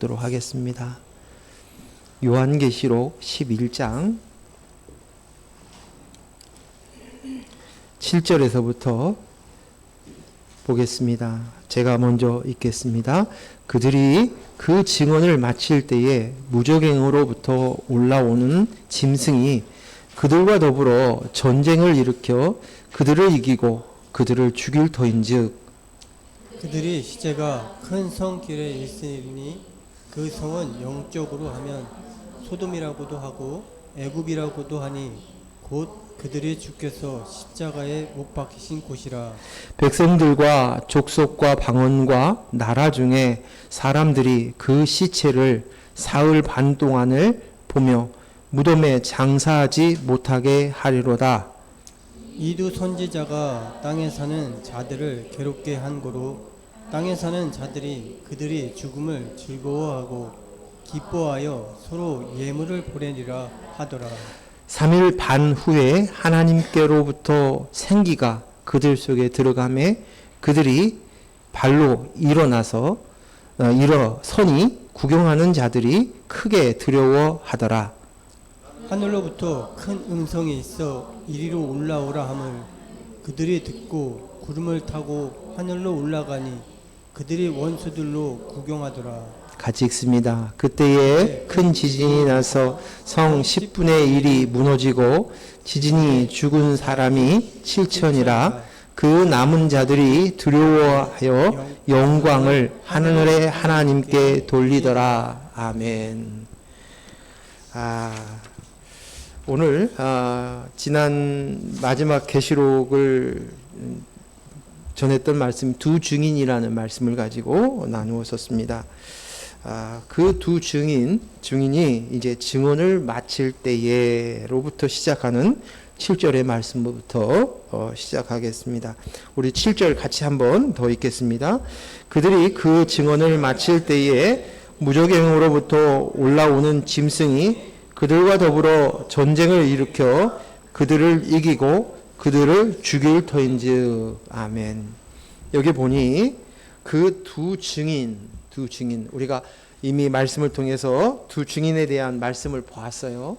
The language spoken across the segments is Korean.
보도록 하겠습니다. 요한계시록 11장 7절에서부터 보겠습니다. 제가 먼저 읽겠습니다. 그들이 그 증언을 마칠 때에 무저갱으로부터 올라오는 짐승이 그들과 더불어 전쟁을 일으켜 그들을 이기고 그들을 죽일 터인즉 그들이 시체가 큰 성 길에 있으니 그 성은 영적으로 하면 소돔이라고도 하고 애굽이라고도 하니 곧 그들이 주께서 십자가에 못 박히신 곳이라. 백성들과 족속과 방언과 나라 중에 사람들이 그 시체를 사흘 반 동안을 보며 무덤에 장사하지 못하게 하리로다. 이 두 선지자가 땅에 사는 자들을 괴롭게 한 고로 땅에 사는 자들이 그들이 죽음을 즐거워하고 기뻐하여 서로 예물을 보내리라 하더라. 3일 반 후에 하나님께로부터 생기가 그들 속에 들어가매 그들이 발로 일어서니 구경하는 자들이 크게 두려워하더라. 하늘로부터 큰 음성이 있어 이리로 올라오라 함을 그들이 듣고 구름을 타고 하늘로 올라가니 그들이 원수들로 구경하더라. 같이 읽습니다. 그때에 큰 지진이 나서 성 10분의 1이 무너지고 지진이 죽은 사람이 7천이라. 그 남은 자들이 두려워하여 영광을 하늘의 하나님께 돌리더라. 아멘. 오늘 지난 마지막 계시록을 전했던 말씀 두 증인이라는 말씀을 가지고 나누었었습니다. 그 두 증인이 이제 증언을 마칠 때에로부터 시작하는 7절의 말씀부터 시작하겠습니다. 우리 7절 같이 한번 더 읽겠습니다. 그들이 그 증언을 마칠 때에 무저갱으로부터 올라오는 짐승이 그들과 더불어 전쟁을 일으켜 그들을 이기고 그들을 죽일 터인즉. 아멘. 여기 보니 그 두 증인 우리가 이미 말씀을 통해서 두 증인에 대한 말씀을 보았어요.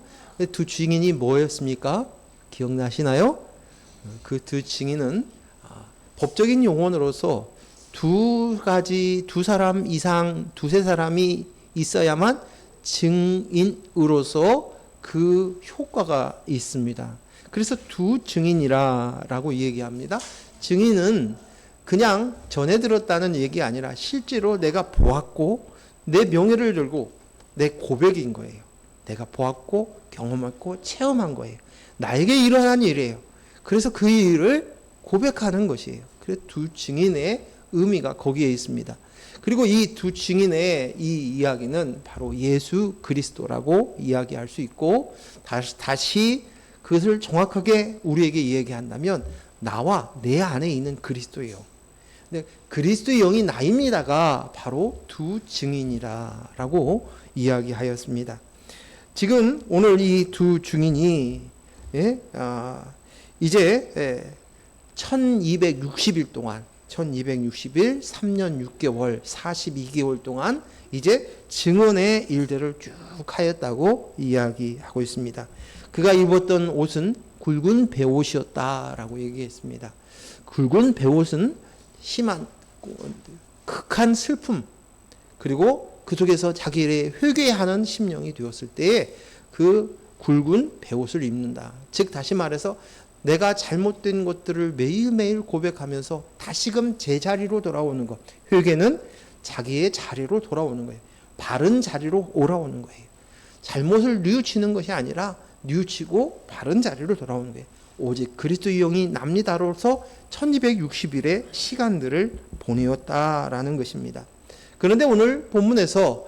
두 증인이 뭐였습니까? 기억나시나요? 그 두 증인은 법적인 용어로서 두 사람 이상 두세 사람이 있어야만 증인으로서 그 효과가 있습니다. 그래서 두 증인이라고 얘기합니다. 증인은 그냥 전해 들었다는 얘기 아니라 실제로 내가 보았고 내 명예를 들고 내 고백인 거예요. 내가 보았고 경험했고 체험한 거예요. 나에게 일어난 일이에요. 그래서 그 일을 고백하는 것이에요. 그래서 두 증인의 의미가 거기에 있습니다. 그리고 이 두 증인의 이 이야기는 바로 예수 그리스도라고 이야기할 수 있고 다시 그것을 정확하게 우리에게 이야기한다면 나와 내 안에 있는 그리스도예요. 근데 그리스도의 영이 나입니다가 바로 두 증인이라고 이야기하였습니다. 지금 오늘 이 두 증인이 이제 1260일 동안 1260일 3년 6개월 42개월 동안 이제 증언의 일들을 쭉 하였다고 이야기하고 있습니다. 그가 입었던 옷은 굵은 베옷이었다라고 얘기했습니다. 굵은 베옷은 심한 극한 슬픔 그리고 그 속에서 자기의 회개하는 심령이 되었을 때에 그 굵은 베옷을 입는다. 즉 다시 말해서 내가 잘못된 것들을 매일매일 고백하면서 다시금 제자리로 돌아오는 것. 회개는 자기의 자리로 돌아오는 거예요. 바른 자리로 오라오는 거예요. 잘못을 뉘우치는 것이 아니라 뉘우치고 바른 자리로 돌아오는 거예요. 오직 그리스도의 영이 납니다로서 1260일의 시간들을 보내었다라는 것입니다. 그런데 오늘 본문에서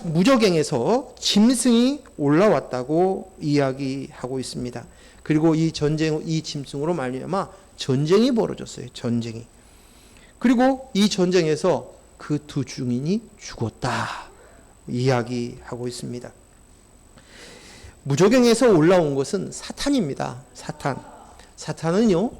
무저갱에서 짐승이 올라왔다고 이야기하고 있습니다. 그리고 이 짐승으로 말미암아 전쟁이 벌어졌어요. 전쟁이. 그리고 이 전쟁에서 그 두 증인이 죽었다 이야기하고 있습니다. 무저갱에서 올라온 것은 사탄입니다. 사탄은요,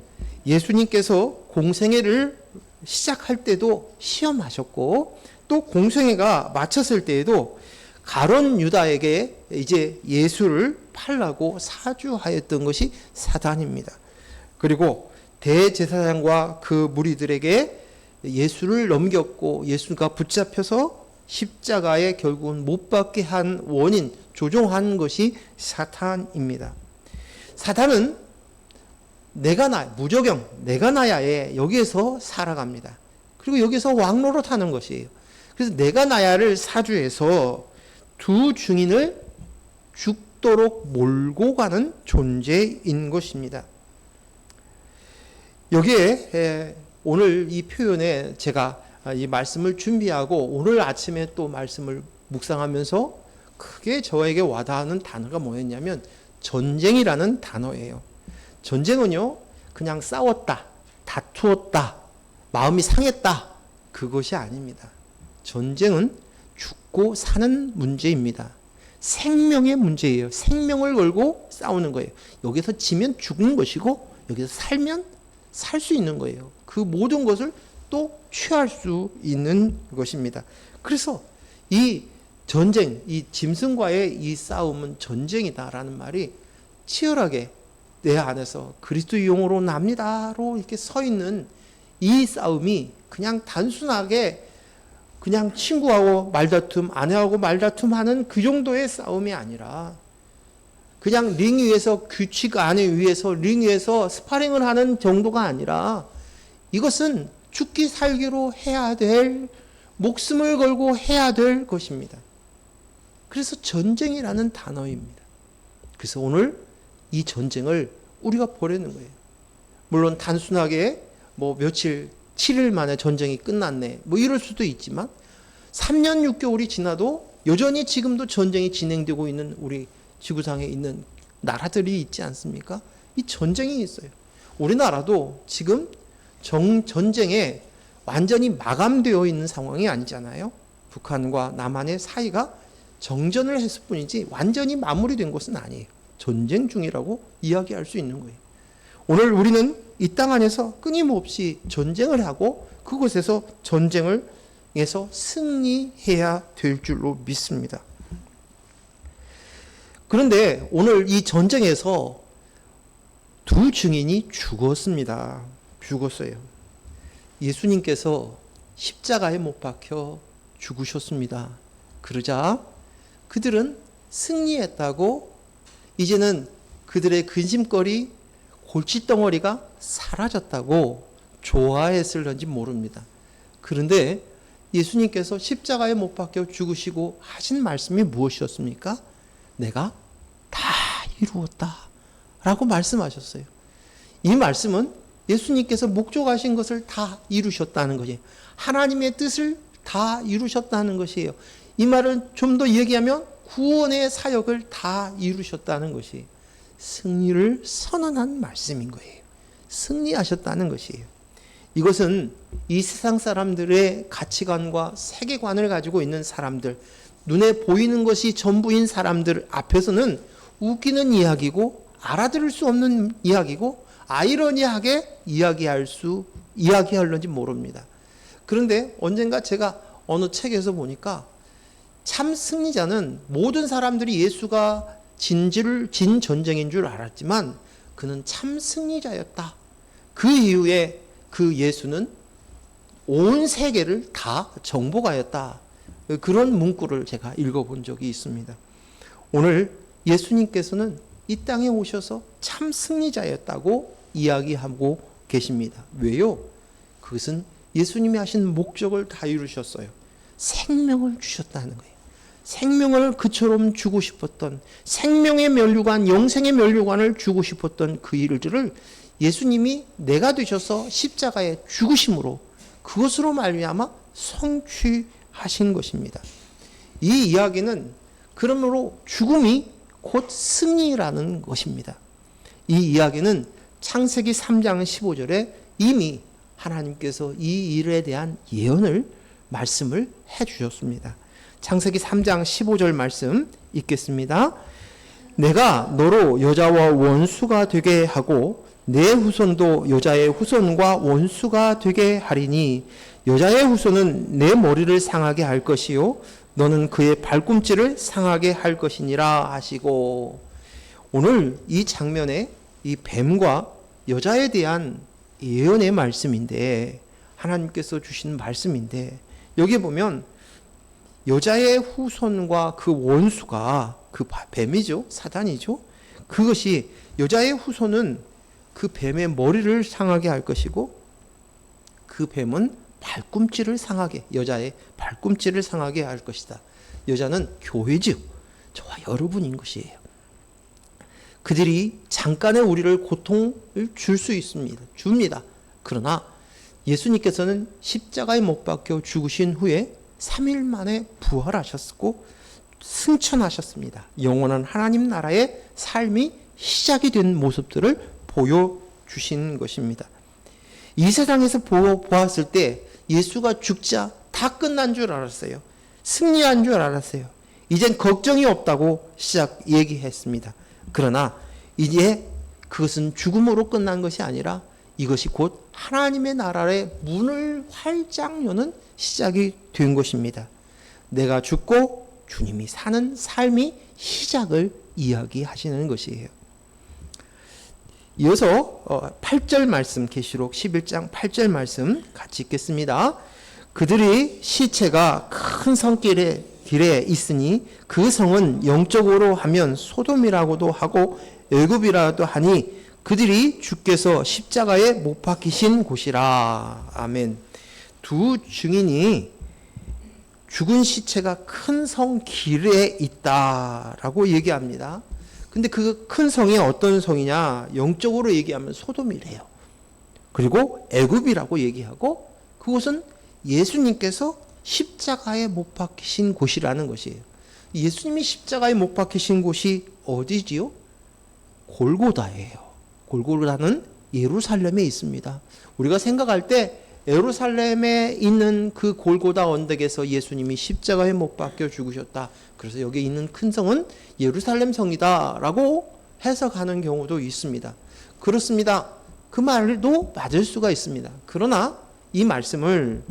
예수님께서 공생애를 시작할 때도 시험하셨고 또 공생애가 마쳤을 때에도 가룟 유다에게 이제 예수를 팔라고 사주하였던 것이 사단입니다. 그리고 대제사장과 그 무리들에게 예수를 넘겼고 예수가 붙잡혀서 십자가에 결국은 못 박게 한 원인, 조종한 것이 사탄입니다. 사탄은 내가 나, 무저경, 내가 나야에 여기에서 살아갑니다. 그리고 여기서 왕노릇하는 것이에요. 그래서 내가 나야를 사주해서 두 증인을 죽도록 몰고 가는 존재인 것입니다. 여기에 오늘 이 표현에 제가 이 말씀을 준비하고 오늘 아침에 또 말씀을 묵상하면서 크게 저에게 와닿는 단어가 뭐였냐면 전쟁이라는 단어예요. 전쟁은요, 그냥 싸웠다, 다투었다, 마음이 상했다, 그것이 아닙니다. 전쟁은 죽고 사는 문제입니다. 생명의 문제예요. 생명을 걸고 싸우는 거예요. 여기서 지면 죽는 것이고 여기서 살면 살 수 있는 거예요. 그 모든 것을 또 취할 수 있는 것입니다. 그래서 이 전쟁, 이 짐승과의 이 싸움은 전쟁이다라는 말이 치열하게 내 안에서 그리스도의 영으로 납니다로 이렇게 서 있는 이 싸움이 그냥 단순하게 그냥 친구하고 말다툼, 아내하고 말다툼하는 그 정도의 싸움이 아니라 그냥 링 위에서 규칙 안에 위에서 링 위에서 스파링을 하는 정도가 아니라 이것은 죽기 살기로 해야 될, 목숨을 걸고 해야 될 것입니다. 그래서 전쟁이라는 단어입니다. 그래서 오늘 이 전쟁을 우리가 보려는 거예요. 물론 단순하게 뭐 며칠 7일 만에 전쟁이 끝났네 뭐 이럴 수도 있지만 3년 6개월이 지나도 여전히 지금도 전쟁이 진행되고 있는 우리 지구상에 있는 나라들이 있지 않습니까? 이 전쟁이 있어요. 우리나라도 지금 전쟁에 완전히 마감되어 있는 상황이 아니잖아요. 북한과 남한의 사이가 정전을 했을 뿐이지 완전히 마무리된 것은 아니에요. 전쟁 중이라고 이야기할 수 있는 거예요. 오늘 우리는 이 땅 안에서 끊임없이 전쟁을 하고 그곳에서 전쟁에서 승리해야 될 줄로 믿습니다. 그런데 오늘 이 전쟁에서 두 증인이 죽었습니다. 죽었어요. 예수님께서 십자가에 못 박혀 죽으셨습니다. 그러자 그들은 승리했다고 이제는 그들의 근심거리, 골칫덩어리가 사라졌다고 좋아했을런지 모릅니다. 그런데 예수님께서 십자가에 못 박혀 죽으시고 하신 말씀이 무엇이었습니까? 내가 다 이루었다 라고 말씀하셨어요. 이 말씀은 예수님께서 목적하신 것을 다 이루셨다는 거예요. 하나님의 뜻을 다 이루셨다는 것이에요. 이 말은 좀 더 얘기하면 구원의 사역을 다 이루셨다는 것이 승리를 선언한 말씀인 거예요. 승리하셨다는 것이에요. 이것은 이 세상 사람들의 가치관과 세계관을 가지고 있는 사람들, 눈에 보이는 것이 전부인 사람들 앞에서는 웃기는 이야기고 알아들을 수 없는 이야기고 아이러니하게 이야기할런지 모릅니다. 그런데 언젠가 제가 어느 책에서 보니까 참 승리자는 모든 사람들이 예수가 진 전쟁인 줄 알았지만 그는 참 승리자였다. 그 이후에 그 예수는 온 세계를 다 정복하였다. 그런 문구를 제가 읽어본 적이 있습니다. 오늘 예수님께서는 이 땅에 오셔서 참 승리자였다고 이야기하고 계십니다. 왜요? 그것은 예수님이 하신 목적을 다 이루셨어요. 생명을 주셨다는 거예요. 생명을 그처럼 주고 싶었던 생명의 면류관, 영생의 면류관을 주고 싶었던 그 일들을 예수님이 내가 되셔서 십자가에 죽으심으로 그것으로 말미암아 성취하신 것입니다. 이 이야기는 그러므로 죽음이 곧 승리라는 것입니다. 이 이야기는 창세기 3장 15절에 이미 하나님께서 이 일에 대한 예언을 말씀을 해주셨습니다. 창세기 3장 15절 말씀 읽겠습니다. 내가 너로 여자와 원수가 되게 하고 내 후손도 여자의 후손과 원수가 되게 하리니 여자의 후손은 내 머리를 상하게 할 것이요 너는 그의 발꿈치를 상하게 할 것이니라 하시고, 오늘 이 장면에 이 뱀과 여자에 대한 예언의 말씀인데, 하나님께서 주신 말씀인데, 여기 보면 여자의 후손과 그 원수가 그 뱀이죠, 사단이죠. 그것이 여자의 후손은 그 뱀의 머리를 상하게 할 것이고, 그 뱀은 발꿈치를 상하게, 여자의 발꿈치를 상하게 할 것이다. 여자는 교회죠, 저와 여러분인 것이에요. 그들이 잠깐의 우리를 고통을 줄 수 있습니다. 줍니다. 그러나 예수님께서는 십자가에 못 박혀 죽으신 후에 3일 만에 부활하셨고 승천하셨습니다. 영원한 하나님 나라의 삶이 시작이 된 모습들을 보여주신 것입니다. 이 세상에서 보았을 때 예수가 죽자 다 끝난 줄 알았어요. 승리한 줄 알았어요. 이젠 걱정이 없다고 얘기했습니다. 그러나 이제 그것은 죽음으로 끝난 것이 아니라 이것이 곧 하나님의 나라의 문을 활짝 여는 시작이 된 것입니다. 내가 죽고 주님이 사는 삶이 시작을 이야기하시는 것이에요. 이어서 8절 말씀, 계시록 11장 8절 말씀 같이 읽겠습니다. 그들이 시체가 큰 성길에 있으니 그 성은 영적으로 하면 소돔이라고도 하고 애굽이라도 하니 그들이 주께서 십자가에 못 박히신 곳이라. 아멘. 두 증인이 죽은 시체가 큰 성 길에 있다라고 얘기합니다. 근데 그 큰 성이 어떤 성이냐? 영적으로 얘기하면 소돔이래요. 그리고 애굽이라고 얘기하고, 그곳은 예수님께서 십자가에 못 박히신 곳이라는 것이에요. 예수님이 십자가에 못 박히신 곳이 어디지요? 골고다예요. 골고다는 예루살렘에 있습니다. 우리가 생각할 때 예루살렘에 있는 그 골고다 언덕에서 예수님이 십자가에 못 박혀 죽으셨다. 그래서 여기 있는 큰 성은 예루살렘 성이다라고 해석하는 경우도 있습니다. 그렇습니다. 그 말도 맞을 수가 있습니다. 그러나 이 말씀을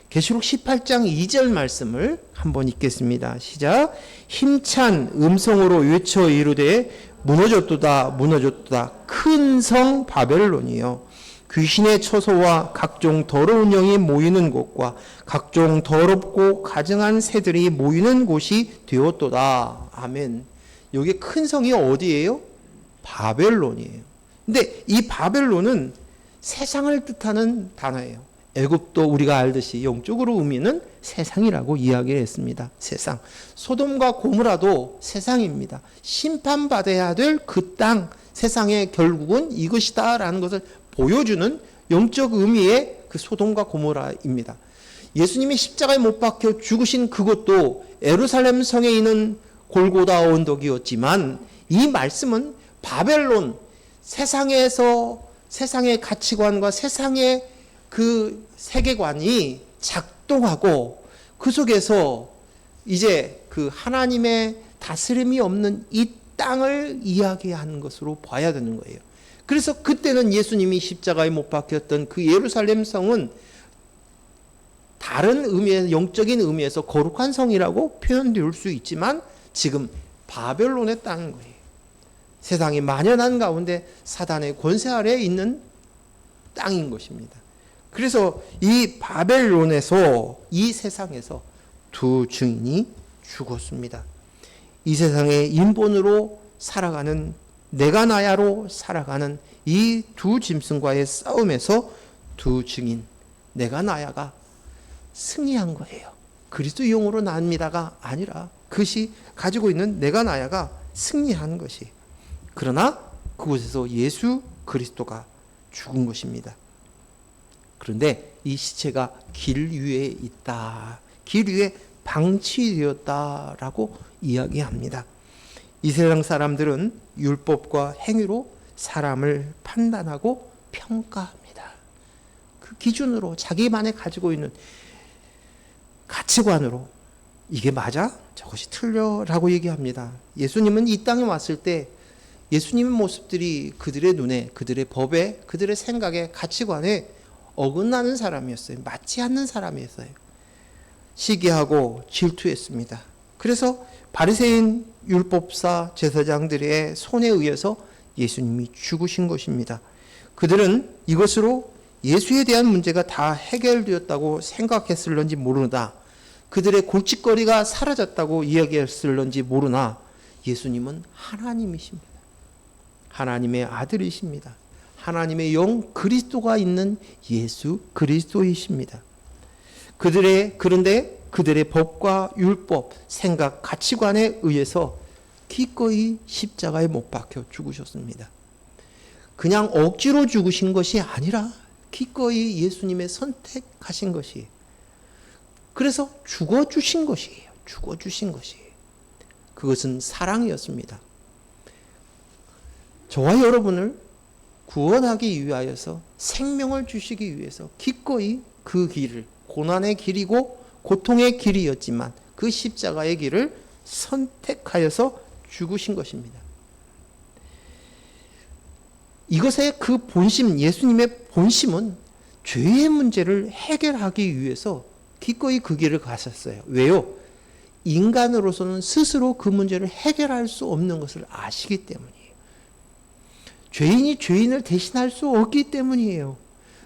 계시록 18장 2절 말씀을 한번 읽겠습니다. 시작. 힘찬 음성으로 외쳐 이르되 무너졌도다 무너졌도다 큰 성 바벨론이요 귀신의 처소와 각종 더러운 영이 모이는 곳과 각종 더럽고 가증한 새들이 모이는 곳이 되었도다. 아멘. 여기 큰 성이 어디예요? 바벨론이에요. 근데 이 바벨론은 세상을 뜻하는 단어예요. 애굽도 우리가 알듯이 영적으로 의미는 세상이라고 이야기를 했습니다. 세상. 소돔과 고모라도 세상입니다. 심판받아야 될 그 땅, 세상의 결국은 이것이다라는 것을 보여주는 영적 의미의 그 소돔과 고모라입니다. 예수님이 십자가에 못 박혀 죽으신 그것도 예루살렘 성에 있는 골고다 언덕이었지만, 이 말씀은 바벨론, 세상의 가치관과 세상의 그 세계관이 작동하고 그 속에서 이제 그 하나님의 다스림이 없는 이 땅을 이야기하는 것으로 봐야 되는 거예요. 그래서 그때는 예수님이 십자가에 못 박혔던 그 예루살렘 성은 다른 의미에서, 영적인 의미에서 거룩한 성이라고 표현될 수 있지만 지금 바벨론의 땅인 거예요. 세상이 만연한 가운데 사단의 권세 아래에 있는 땅인 것입니다. 그래서 이 바벨론에서, 이 세상에서 두 증인이 죽었습니다. 이 세상의 인본으로 살아가는, 내가 나야로 살아가는 이 두 짐승과의 싸움에서 두 증인, 내가 나야가 승리한 거예요. 그리스도 영으로 납니다가 아니라 그것이 가지고 있는 내가 나야가 승리한 것이. 그러나 그곳에서 예수 그리스도가 죽은 것입니다. 그런데 이 시체가 길 위에 있다, 길 위에 방치되었다라고 이야기합니다. 이 세상 사람들은 율법과 행위로 사람을 판단하고 평가합니다. 그 기준으로 자기만의 가지고 있는 가치관으로 이게 맞아? 저것이 틀려? 라고 얘기합니다. 예수님은 이 땅에 왔을 때 예수님의 모습들이 그들의 눈에, 그들의 법에, 그들의 생각에, 가치관에 어긋나는 사람이었어요. 맞지 않는 사람이었어요. 시기하고 질투했습니다. 그래서 바리새인 율법사 제사장들의 손에 의해서 예수님이 죽으신 것입니다. 그들은 이것으로 예수에 대한 문제가 다 해결되었다고 생각했을런지 모르나, 그들의 골칫거리가 사라졌다고 이야기했을런지 모르나, 예수님은 하나님이십니다. 하나님의 아들이십니다. 하나님의 영 그리스도가 있는 예수 그리스도이십니다. 그런데 그들의 법과 율법, 생각, 가치관에 의해서 기꺼이 십자가에 못 박혀 죽으셨습니다. 그냥 억지로 죽으신 것이 아니라 기꺼이 예수님의 선택하신 것이에요. 그래서 죽어주신 것이에요. 죽어주신 것이에요. 그것은 사랑이었습니다. 저와 여러분을 구원하기 위하여서, 생명을 주시기 위해서 기꺼이 그 길을, 고난의 길이고 고통의 길이었지만 그 십자가의 길을 선택하여서 죽으신 것입니다. 이것의 그 본심, 예수님의 본심은 죄의 문제를 해결하기 위해서 기꺼이 그 길을 가셨어요. 왜요? 인간으로서는 스스로 그 문제를 해결할 수 없는 것을 아시기 때문이에요. 죄인이 죄인을 대신할 수 없기 때문이에요.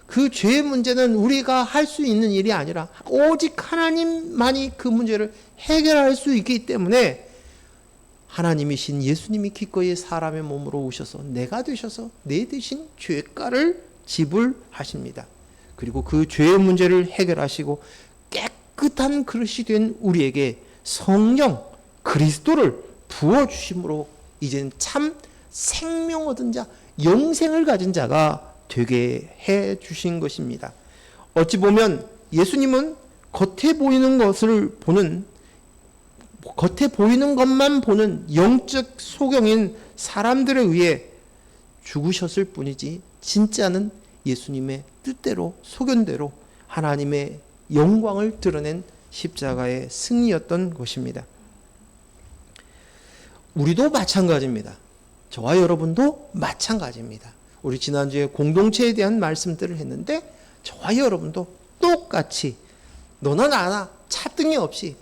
그 죄의 문제는 우리가 할 수 있는 일이 아니라 오직 하나님만이 그 문제를 해결할 수 있기 때문에 하나님이신 예수님이 기꺼이 사람의 몸으로 오셔서 내가 되셔서 내 대신 죄가를 지불하십니다. 그리고 그 죄의 문제를 해결하시고 깨끗한 그릇이 된 우리에게 성령 그리스도를 부어주심으로 이제는 참 생명 얻은 자, 영생을 가진 자가 되게 해 주신 것입니다. 어찌 보면 예수님은 겉에 보이는 것만 보는 영적 소경인 사람들에 의해 죽으셨을 뿐이지 진짜는 예수님의 뜻대로, 소견대로 하나님의 영광을 드러낸 십자가의 승리였던 것입니다. 우리도 마찬가지입니다. 저와 여러분도 마찬가지입니다. 우리 지난주에 공동체에 대한 말씀들을 했는데 저와 여러분도 똑같이 너나 나나 차등이 없이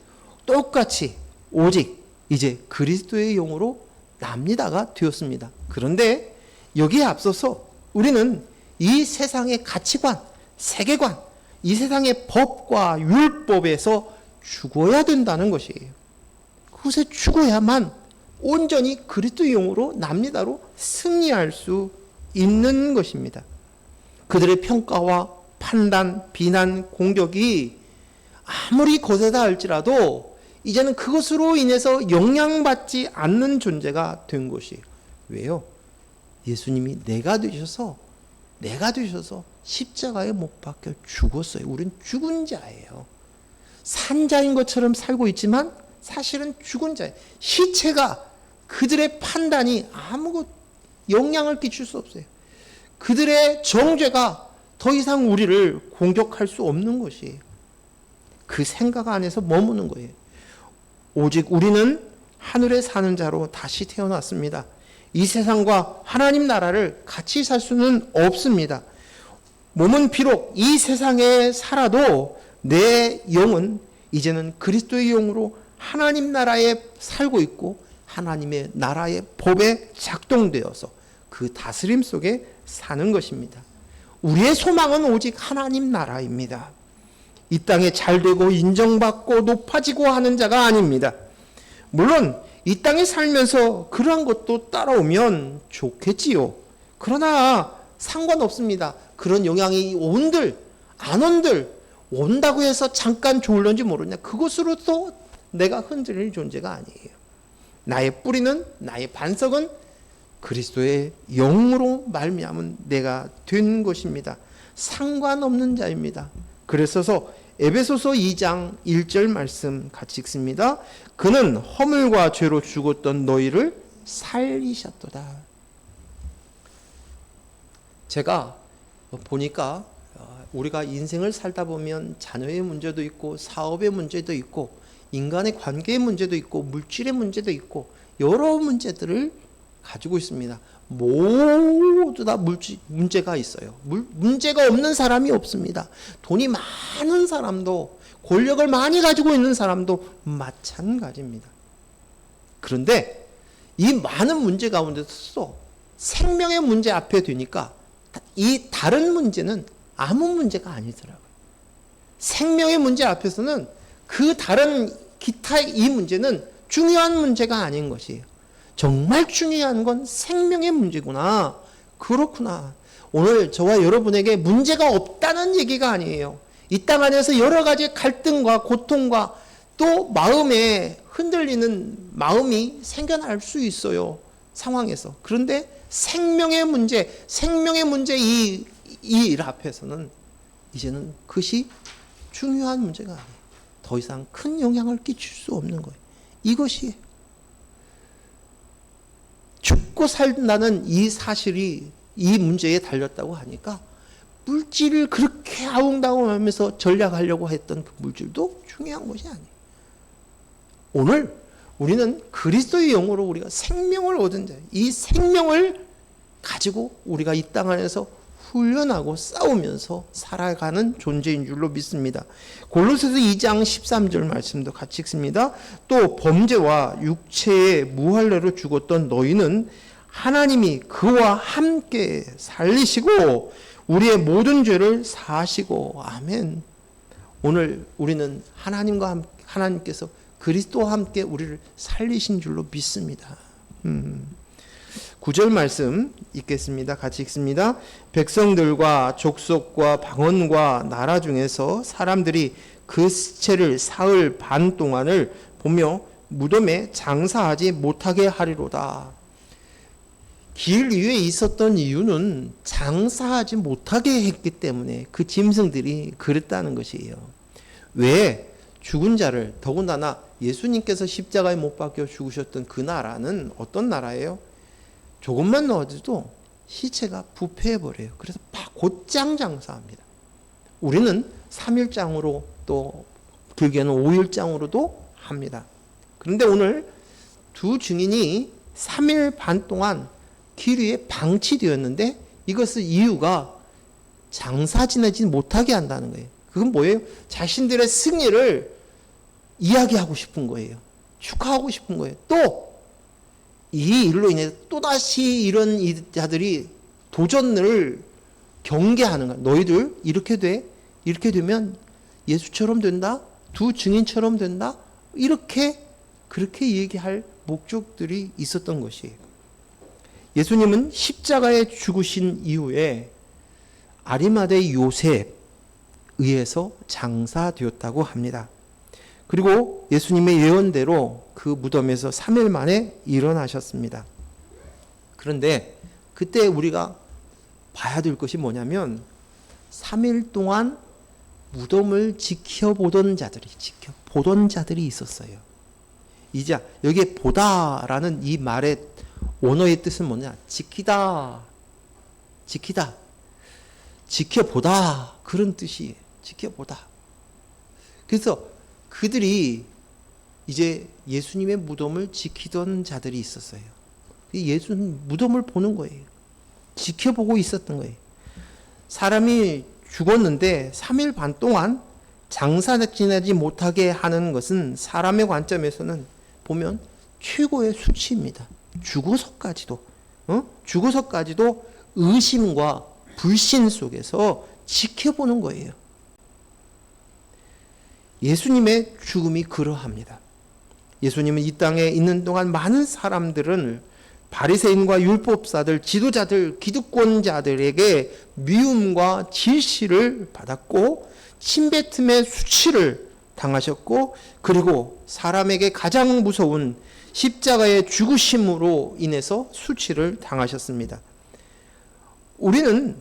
똑같이 오직 이제 그리스도의 영으로 납니다가 되었습니다. 그런데 여기에 앞서서 우리는 이 세상의 가치관, 세계관, 이 세상의 법과 율법에서 죽어야 된다는 것이에요. 그것에 죽어야만 온전히 그리스도의 영으로 납니다로 승리할 수 있는 것입니다. 그들의 평가와 판단, 비난, 공격이 아무리 거세다 할지라도 이제는 그것으로 인해서 영향받지 않는 존재가 된 것이에요. 왜요? 예수님이 내가 되셔서 십자가에 못 박혀 죽었어요. 우린 죽은 자예요. 산 자인 것처럼 살고 있지만 사실은 죽은 자예요. 시체가 그들의 판단이 아무 영향을 끼칠 수 없어요. 그들의 정죄가 더 이상 우리를 공격할 수 없는 것이에요. 그 생각 안에서 머무는 거예요. 오직 우리는 하늘에 사는 자로 다시 태어났습니다. 이 세상과 하나님 나라를 같이 살 수는 없습니다. 몸은 비록 이 세상에 살아도 내 영은 이제는 그리스도의 영으로 하나님 나라에 살고 있고 하나님의 나라의 법에 작동되어서 그 다스림 속에 사는 것입니다. 우리의 소망은 오직 하나님 나라입니다. 이 땅에 잘되고 인정받고 높아지고 하는 자가 아닙니다. 물론 이 땅에 살면서 그러한 것도 따라오면 좋겠지요. 그러나 상관없습니다. 그런 영향이 온들 안 온들 온다고 해서 잠깐 좋을런지 모르냐. 그것으로도 내가 흔들릴 존재가 아니에요. 나의 뿌리는, 나의 반석은 그리스도의 영으로 말미암은 내가 된 것입니다. 상관없는 자입니다. 그래서 에베소서 2장 1절 말씀 같이 읽습니다. 그는 허물과 죄로 죽었던 너희를 살리셨도다. 제가 보니까 우리가 인생을 살다 보면 자녀의 문제도 있고 사업의 문제도 있고 인간의 관계의 문제도 있고 물질의 문제도 있고 여러 문제들을 가지고 있습니다. 모두 다 문제가 있어요. 문제가 없는 사람이 없습니다. 돈이 많은 사람도, 권력을 많이 가지고 있는 사람도 마찬가지입니다. 그런데 이 많은 문제 가운데서 생명의 문제 앞에 두니까 이 다른 문제는 아무 문제가 아니더라고요. 생명의 문제 앞에서는 그 다른 기타 이 문제는 중요한 문제가 아닌 것이에요. 정말 중요한 건 생명의 문제구나. 그렇구나. 오늘 저와 여러분에게 문제가 없다는 얘기가 아니에요. 이 땅 안에서 여러 가지 갈등과 고통과 또 마음에 흔들리는 마음이 생겨날 수 있어요. 상황에서. 그런데 생명의 문제 이 일 앞에서는 이제는 그것이 중요한 문제가 아니에요. 더 이상 큰 영향을 끼칠 수 없는 거예요. 이것이 죽고 산다는 이 사실이 이 문제에 달렸다고 하니까 물질을 그렇게 아웅다웅하면서 전략하려고 했던 그 물질도 중요한 것이 아니에요. 오늘 우리는 그리스도의 영으로 우리가 생명을 얻은 자, 이 생명을 가지고 우리가 이 땅 안에서 훈련하고 싸우면서 살아가는 존재인 줄로 믿습니다. 골로새서 2장 13절 말씀도 같이 읽습니다. 또 범죄와 육체의 무할례로 죽었던 너희는 하나님이 그와 함께 살리시고 우리의 모든 죄를 사하시고. 아멘. 오늘 우리는 하나님께서 그리스도와 함께 우리를 살리신 줄로 믿습니다. 9절 말씀 읽겠습니다. 같이 읽습니다. 백성들과 족속과 방언과 나라 중에서 사람들이 그 시체를 사흘 반 동안을 보며 무덤에 장사하지 못하게 하리로다. 길 위에 있었던 이유는 장사하지 못하게 했기 때문에 그 짐승들이 그랬다는 것이에요. 왜? 죽은 자를, 더군다나 예수님께서 십자가에 못 박혀 죽으셨던 그 나라는 어떤 나라예요? 조금만 넣어도 시체가 부패해버려요. 그래서 곧장 장사합니다. 우리는 3일장으로 또 길게는 5일장으로도 합니다. 그런데 오늘 두 증인이 3일 반 동안 길 위에 방치되었는데 이것의 이유가 장사 지내지 못하게 한다는 거예요. 그건 뭐예요? 자신들의 승리를 이야기하고 싶은 거예요. 축하하고 싶은 거예요. 또 이 일로 인해 또다시 이런 자들이 도전을 경계하는 거야. 너희들 이렇게 돼? 이렇게 되면 예수처럼 된다? 두 증인처럼 된다? 그렇게 얘기할 목적들이 있었던 것이에요. 예수님은 십자가에 죽으신 이후에 아리마대 요셉에 의해서 장사되었다고 합니다. 그리고 예수님의 예언대로 그 무덤에서 3일 만에 일어나셨습니다. 그런데 그때 우리가 봐야 될 것이 뭐냐면 3일 동안 무덤을 지켜보던 자들이 있었어요. 이제 여기에 보다라는 이 말의 원어의 뜻은 뭐냐? 지키다, 지켜보다, 그런 뜻이에요. 지켜보다. 그래서 그들이 이제 예수님의 무덤을 지키던 자들이 있었어요. 예수님 무덤을 보는 거예요. 지켜보고 있었던 거예요. 사람이 죽었는데 3일 반 동안 장사 지내지 못하게 하는 것은 사람의 관점에서는 보면 최고의 수치입니다. 죽어서까지도 의심과 불신 속에서 지켜보는 거예요. 예수님의 죽음이 그러합니다. 예수님은 이 땅에 있는 동안 많은 사람들은 바리새인과 율법사들, 지도자들, 기득권자들에게 미움과 질시를 받았고 침뱉음의 수치를 당하셨고, 그리고 사람에게 가장 무서운 십자가의 죽으심으로 인해서 수치를 당하셨습니다. 우리는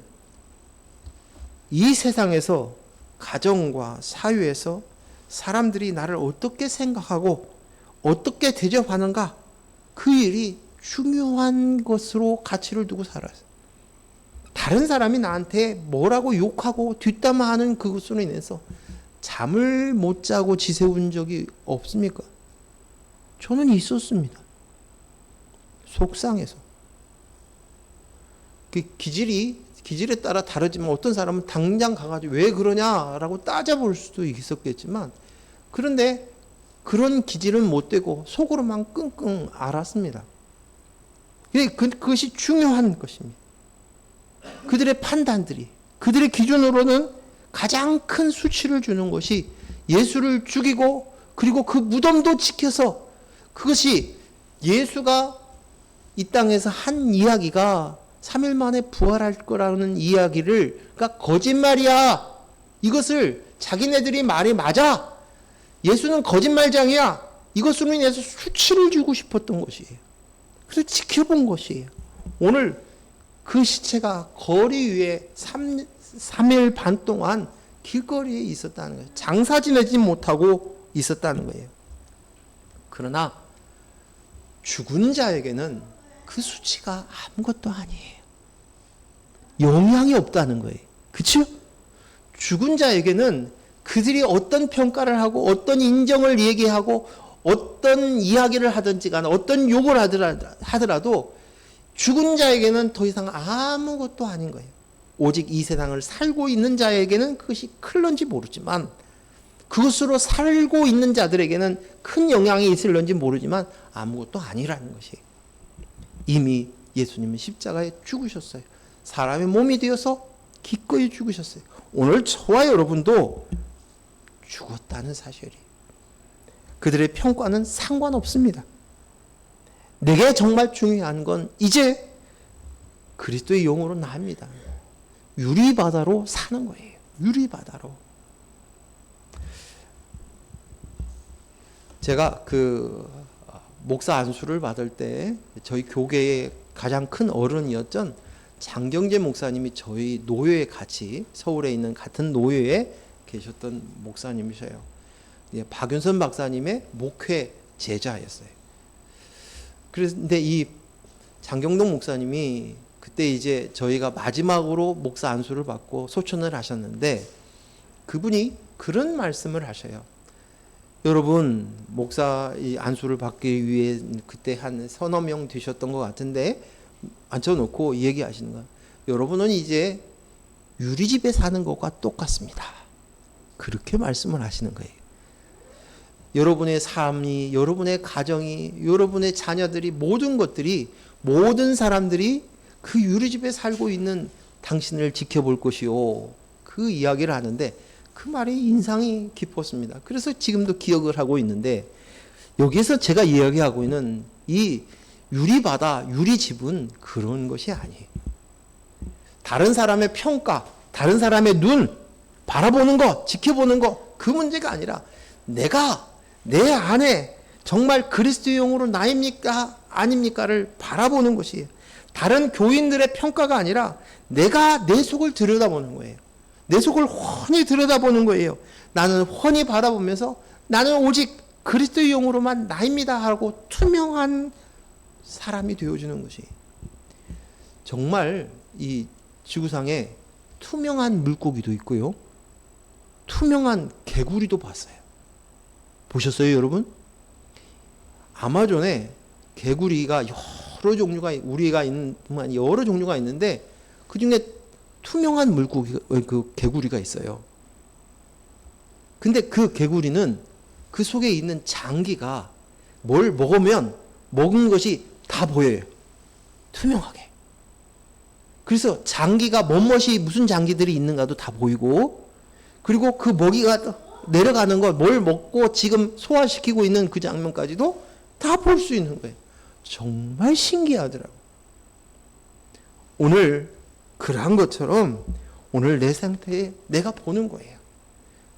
이 세상에서, 가정과 사회에서 사람들이 나를 어떻게 생각하고 어떻게 대접하는가, 그 일이 중요한 것으로 가치를 두고 살아요. 다른 사람이 나한테 뭐라고 욕하고 뒷담화하는 그것으로 인해서 잠을 못 자고 지새운 적이 없습니까? 저는 있었습니다. 속상해서. 그 기질에 따라 다르지만 어떤 사람은 당장 가가지고 왜 그러냐라고 따져볼 수도 있었겠지만 그런데 그런 기질은 못 되고 속으로만 끙끙 앓았습니다. 그것이 중요한 것입니다. 그들의 판단들이 그들의 기준으로는 가장 큰 수치를 주는 것이 예수를 죽이고 그리고 그 무덤도 지켜서 그것이 예수가 이 땅에서 한 이야기가 3일 만에 부활할 거라는 이야기를 그러니까 거짓말이야. 이것을 자기네들이 말이 맞아. 예수는 거짓말장이야. 이것으로 인해서 수치를 주고 싶었던 것이에요. 그래서 지켜본 것이에요. 오늘 그 시체가 거리 위에 3일 반 동안 길거리에 있었다는 거예요. 장사 지내지 못하고 있었다는 거예요. 그러나 죽은 자에게는 그 수치가 아무것도 아니에요. 영향이 없다는 거예요. 그렇죠? 죽은 자에게는 그들이 어떤 평가를 하고 어떤 인정을 얘기하고 어떤 이야기를 하든지 간에 어떤 욕을 하더라도 죽은 자에게는 더 이상 아무것도 아닌 거예요. 오직 이 세상을 살고 있는 자에게는 그것이 클런지 모르지만 그것으로 살고 있는 자들에게는 큰 영향이 있을런지 모르지만 아무것도 아니라는 것이에요. 이미 예수님은 십자가에 죽으셨어요. 사람의 몸이 되어서 기꺼이 죽으셨어요. 오늘 저와 여러분도 죽었다는 사실이에요. 그들의 평가는 상관없습니다. 내게 정말 중요한 건 이제 그리스도의 영으로 납니다. 유리바다로 사는 거예요. 유리바다로. 제가 그 목사 안수를 받을 때 저희 교계의 가장 큰 어른이었던 장경재 목사님이 저희 노예에 같이 서울에 있는 같은 노예에 계셨던 목사님이셔요. 박윤선 박사님의 목회 제자였어요. 그런데 이 장경동 목사님이 그때 이제 저희가 마지막으로 목사 안수를 받고 소천을 하셨는데 그분이 그런 말씀을 하셔요. 여러분 목사 이 안수를 받기 위해 그때 한 서너 명 되셨던 것 같은데 앉혀놓고 얘기하시는 거예요. 여러분은 이제 유리집에 사는 것과 똑같습니다. 그렇게 말씀을 하시는 거예요. 여러분의 삶이, 여러분의 가정이, 여러분의 자녀들이 모든 것들이 모든 사람들이 그 유리집에 살고 있는 당신을 지켜볼 것이요. 그 이야기를 하는데 그 말이 인상이 깊었습니다. 그래서 지금도 기억을 하고 있는데 여기에서 제가 이야기하고 있는 이 유리바다, 유리집은 그런 것이 아니에요. 다른 사람의 평가, 다른 사람의 눈, 바라보는 것, 지켜보는 것, 그 문제가 아니라 내가 내 안에 정말 그리스도의 영으로 나입니까? 아닙니까를 바라보는 것이에요. 다른 교인들의 평가가 아니라 내가 내 속을 들여다보는 거예요. 내 속을 훤히 들여다보는 거예요. 나는 훤히 바라보면서 나는 오직 그리스도의 영으로만 나입니다 하고 투명한 사람이 되어주는 것이 정말 이 지구상에 투명한 물고기도 있고요. 투명한 개구리도 봤어요. 보셨어요, 여러분? 아마존에 개구리가 여러 종류가 우리가 있는 여러 종류가 있는데 그 중에 투명한 물고기 그 개구리가 있어요. 근데 그 개구리는 그 속에 있는 장기가 뭘 먹으면 먹은 것이 다 보여요. 투명하게. 그래서 장기가 멋멋이 무슨 장기들이 있는가도 다 보이고 그리고 그 먹이가 내려가는 걸 뭘 먹고 지금 소화시키고 있는 그 장면까지도 다 볼 수 있는 거예요. 정말 신기하더라고요. 오늘 그러한 것처럼 오늘 내 상태에 내가 보는 거예요.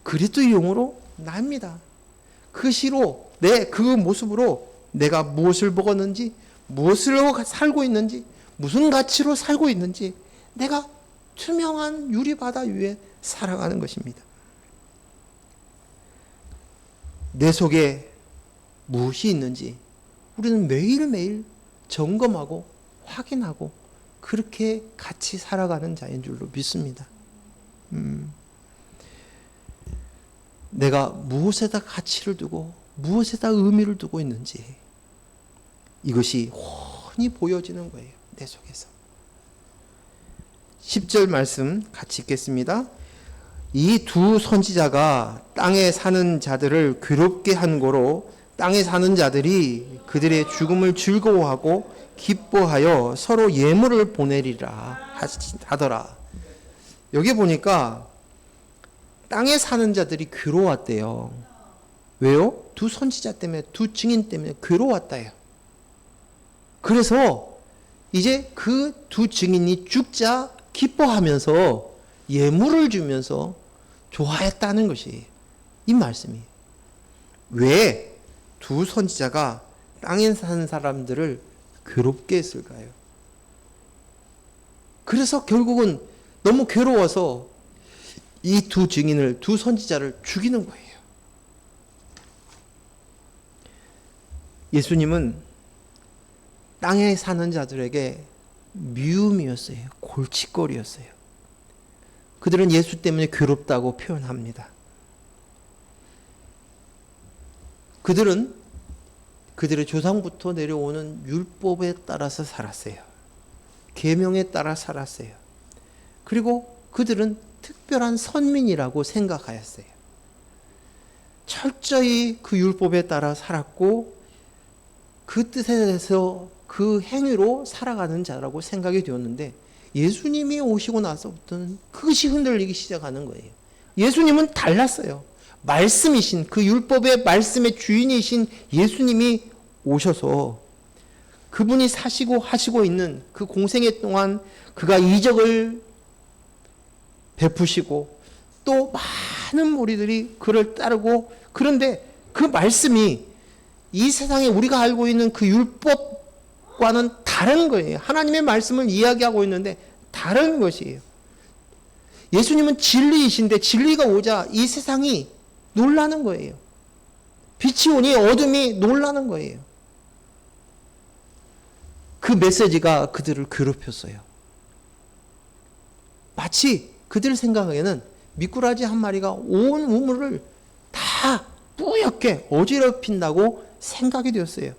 그리스도의 영으로 납니다. 그 시로 그 모습으로 내가 무엇을 먹었는지 무엇으로 살고 있는지 무슨 가치로 살고 있는지 내가 투명한 유리바다 위에 살아가는 것입니다. 내 속에 무엇이 있는지 우리는 매일매일 점검하고 확인하고 그렇게 같이 살아가는 자인 줄로 믿습니다. 내가 무엇에다 가치를 두고 무엇에다 의미를 두고 있는지 이것이 훤히 보여지는 거예요. 내 속에서. 10절 말씀 같이 읽겠습니다. 이 두 선지자가 땅에 사는 자들을 괴롭게 한 고로 땅에 사는 자들이 그들의 죽음을 즐거워하고 기뻐하여 서로 예물을 보내리라 하더라. 여기 보니까 땅에 사는 자들이 괴로웠대요. 왜요? 두 선지자 때문에, 두 증인 때문에 괴로웠다요. 그래서 이제 그 두 증인이 죽자 기뻐하면서 예물을 주면서 좋아했다는 것이 이 말씀이에요. 왜 두 선지자가 땅에 사는 사람들을 괴롭게 했을까요? 그래서 결국은 너무 괴로워서 이 두 증인을, 두 선지자를 죽이는 거예요. 예수님은 땅에 사는 자들에게 미움이었어요. 골칫거리였어요. 그들은 예수 때문에 괴롭다고 표현합니다. 그들은 그들의 조상부터 내려오는 율법에 따라서 살았어요. 계명에 따라 살았어요. 그리고 그들은 특별한 선민이라고 생각하였어요. 철저히 그 율법에 따라 살았고 그 뜻에서 그 행위로 살아가는 자라고 생각이 되었는데 예수님이 오시고 나서부터는 그것이 흔들리기 시작하는 거예요. 예수님은 달랐어요. 말씀이신 그 율법의 말씀의 주인이신 예수님이 오셔서 그분이 사시고 하시고 있는 그 공생애 동안 그가 이적을 베푸시고 또 많은 무리들이 그를 따르고 그런데 그 말씀이 이 세상에 우리가 알고 있는 그 율법과는 다른 거예요. 하나님의 말씀을 이야기하고 있는데 다른 것이에요. 예수님은 진리이신데 진리가 오자 이 세상이 놀라는 거예요. 빛이 오니 어둠이 놀라는 거예요. 그 메시지가 그들을 괴롭혔어요. 마치 그들 생각에는 미꾸라지 한 마리가 온 우물을 다 뿌옇게 어지럽힌다고 생각이 되었어요.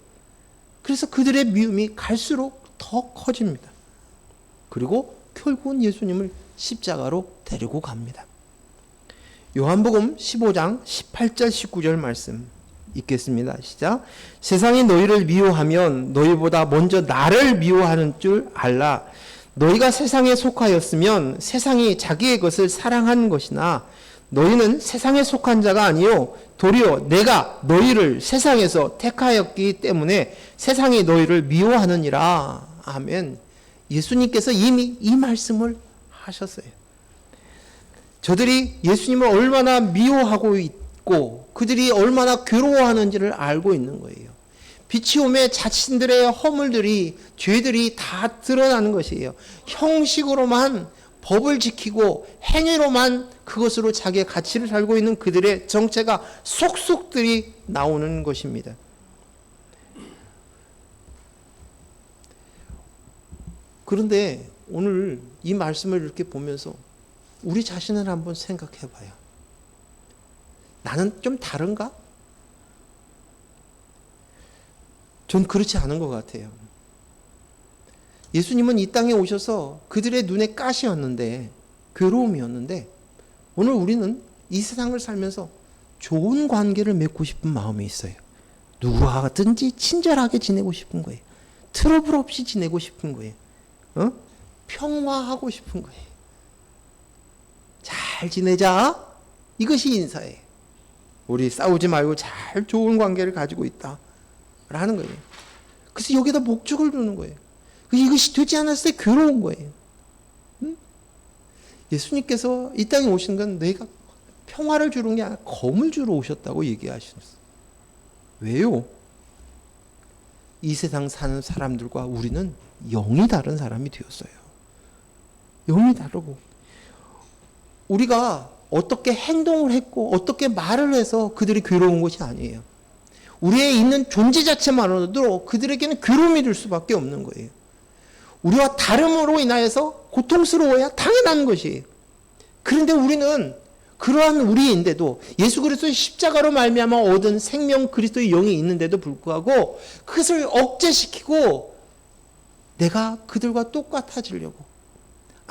그래서 그들의 미움이 갈수록 더 커집니다. 그리고 결국은 예수님을 십자가로 데리고 갑니다. 요한복음 15장 18절 19절 말씀 읽겠습니다. 시작. 세상이 너희를 미워하면 너희보다 먼저 나를 미워하는 줄 알라. 너희가 세상에 속하였으면 세상이 자기의 것을 사랑한 것이나 너희는 세상에 속한 자가 아니요 도리어 내가 너희를 세상에서 택하였기 때문에 세상이 너희를 미워하느니라. 아멘. 예수님께서 이미 이 말씀을 하셨어요. 저들이 예수님을 얼마나 미워하고 있고 그들이 얼마나 괴로워하는지를 알고 있는 거예요. 빛이 오매 자신들의 허물들이 죄들이 다 드러나는 것이에요. 형식으로만 법을 지키고 행위로만 그것으로 자기의 가치를 살고 있는 그들의 정체가 속속들이 나오는 것입니다. 그런데 오늘 이 말씀을 이렇게 보면서 우리 자신을 한번 생각해 봐요. 나는 좀 다른가? 전 그렇지 않은 것 같아요. 예수님은 이 땅에 오셔서 그들의 눈에 가시였는데, 괴로움이었는데, 오늘 우리는 이 세상을 살면서 좋은 관계를 맺고 싶은 마음이 있어요. 누구와든지 친절하게 지내고 싶은 거예요. 트러블 없이 지내고 싶은 거예요. 평화하고 싶은 거예요. 잘 지내자. 이것이 인사예요. 우리 싸우지 말고 잘 좋은 관계를 가지고 있다. 라는 거예요. 그래서 여기다 목적을 두는 거예요. 이것이 되지 않았을 때 괴로운 거예요. 예수님께서 이 땅에 오신 건 내가 평화를 주는 게 아니라 검을 주러 오셨다고 얘기하셨어요. 왜요? 이 세상 사는 사람들과 우리는 영이 다른 사람이 되었어요. 영이 다르고 우리가 어떻게 행동을 했고 어떻게 말을 해서 그들이 괴로운 것이 아니에요. 우리의 있는 존재 자체만으로도 그들에게는 괴로움이 될 수밖에 없는 거예요. 우리와 다름으로 인하여서 고통스러워야 당연한 것이에요. 그런데 우리는 그러한 우리인데도 예수 그리스도의 십자가로 말미암아 얻은 생명 그리스도의 영이 있는데도 불구하고 그것을 억제시키고 내가 그들과 똑같아지려고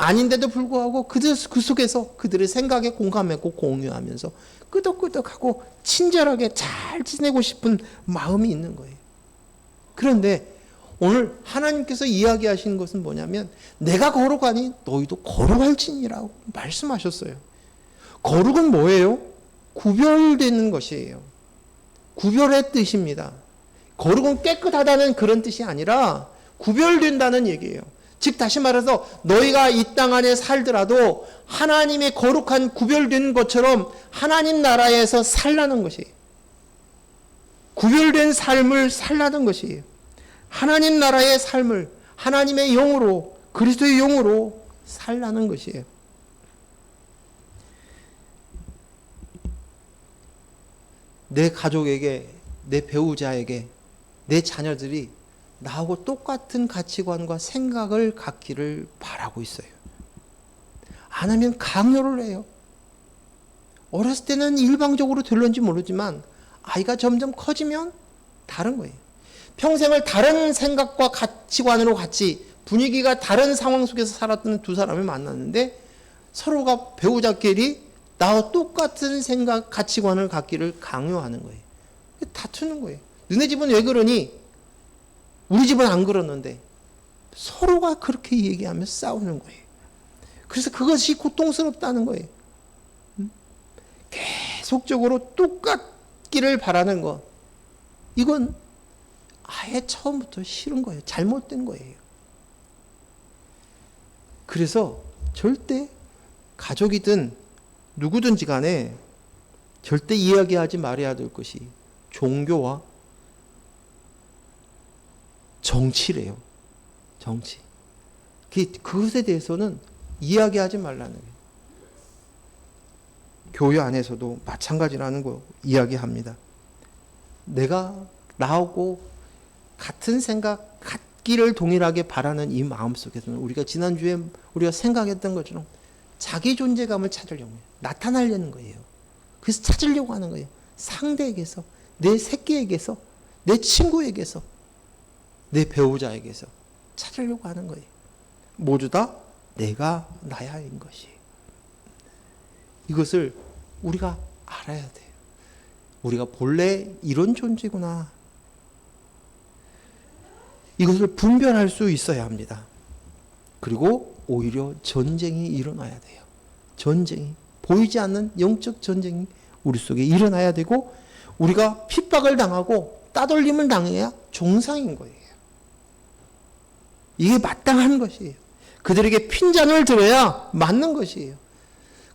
아닌데도 불구하고 그 속에서 그들의 생각에 공감했고 공유하면서 끄덕끄덕하고 친절하게 잘 지내고 싶은 마음이 있는 거예요. 그런데 오늘 하나님께서 이야기하시는 것은 뭐냐면 내가 거룩하니 너희도 거룩할지니라고 말씀하셨어요. 거룩은 뭐예요? 구별되는 것이에요. 구별의 뜻입니다. 거룩은 깨끗하다는 그런 뜻이 아니라 구별된다는 얘기예요. 즉 다시 말해서 너희가 이 땅 안에 살더라도 하나님의 거룩한 구별된 것처럼 하나님 나라에서 살라는 것이에요. 구별된 삶을 살라는 것이에요. 하나님 나라의 삶을 하나님의 영으로 그리스도의 영으로 살라는 것이에요. 내 가족에게, 내 배우자에게, 내 자녀들이 나하고 똑같은 가치관과 생각을 갖기를 바라고 있어요. 안 하면 강요를 해요. 어렸을 때는 일방적으로 될런지 모르지만 아이가 점점 커지면 다른 거예요. 평생을 다른 생각과 가치관으로 같이 분위기가 다른 상황 속에서 살았던 두 사람이 만났는데 서로가 배우자끼리 나와 똑같은 생각, 가치관을 갖기를 강요하는 거예요. 다투는 거예요. 너네 집은 왜 그러니? 우리 집은 안 그러는데. 서로가 그렇게 얘기하면서 싸우는 거예요. 그래서 그것이 고통스럽다는 거예요. 계속적으로 똑같기를 바라는 것. 이건 아예 처음부터 싫은 거예요. 잘못된 거예요. 그래서 절대 가족이든 누구든지 간에 절대 이야기하지 말아야 될 것이 종교와 정치래요. 정치. 그것에 대해서는 이야기하지 말라는 거예요. 교회 안에서도 마찬가지라는 거 이야기합니다. 내가 나하고 같은 생각 갖기를 동일하게 바라는 이 마음 속에서는 우리가 지난주에 우리가 생각했던 것처럼 자기 존재감을 찾으려고 해요. 나타나려는 거예요. 그래서 찾으려고 하는 거예요. 상대에게서, 내 새끼에게서, 내 친구에게서, 내 배우자에게서 찾으려고 하는 거예요. 모두 다 내가 나야인 것이에요. 이것을 우리가 알아야 돼요. 우리가 본래 이런 존재구나. 이것을 분별할 수 있어야 합니다. 그리고 오히려 전쟁이 일어나야 돼요. 전쟁이. 보이지 않는 영적 전쟁이 우리 속에 일어나야 되고 우리가 핍박을 당하고 따돌림을 당해야 정상인 거예요. 이게 마땅한 것이에요. 그들에게 핀잔을 들어야 맞는 것이에요.